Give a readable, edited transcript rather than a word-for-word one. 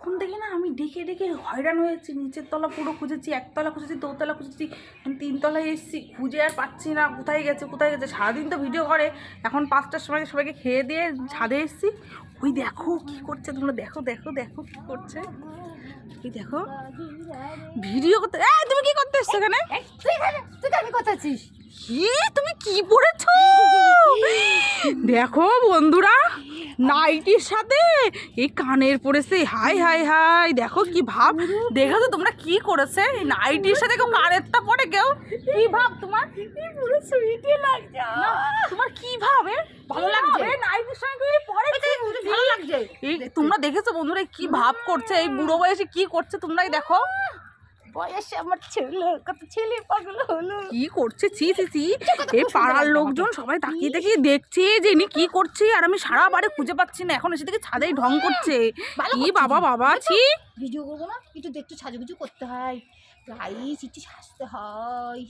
তখন থেকে না আমি ডেকে ডেকে হয়রান হয়েছি। নিচের তলা পুরো খুঁজেছি, একতলা খুঁজেছি, দোতলা খুঁজেছি, তিনতলায় এসেছি, খুঁজে আর পাচ্ছি না কোথায় গেছে কোথায় গেছে। সারাদিন তো ভিডিও করে, এখন 5টার সময় সবাইকে খেয়ে দিয়ে ছাদে এসেছি। ওই দেখো কি করছে, তোমরা দেখো দেখো দেখো কি করছে। ওই দেখো ভিডিও করতে। তুমি কি করতে এসছো এখানে? তুই আমি কথা আছিস কি তুমি কি পড়েছো? দেখো বন্ধুরা, নাইটির সাথে এই কানের পড়েছে। হাই হাই হাই, দেখো কি ভাব। দেখো তো তোমরা কি করেছে, এই নাইটির সাথে কেউ কানেরটা পড়ে, কেউ কি ভাব তোমার? পুরো সুইটে লাগছে তোমার কি ভাবে? ভালো লাগছে নাইটির সঙ্গে পরে ভালো লাগছে। এই তোমরা দেখেছো বন্ধুরা কি ভাব করছে, এই বুড়ো বয়সে কি করছে তোমরাই দেখো। বয়সে আমার ছেলে কত ছেলে পাগল হলো কি করছে, ছি ছি ছি। এই পাড়ার লোকজন সবাই তাকিয়ে তাকিয়ে দেখছে যে ইনি কি করছে, আর আমি সারা বাড়ি খুঁজে পাচ্ছি না। এখন এসে থেকে ছাদেই ঢং করছে। কি বাবা বাবা, ছি। ভিডিও করবো না, একটু সাজুগুজু করতে হয়, গাইস একটু সাজতে হয়।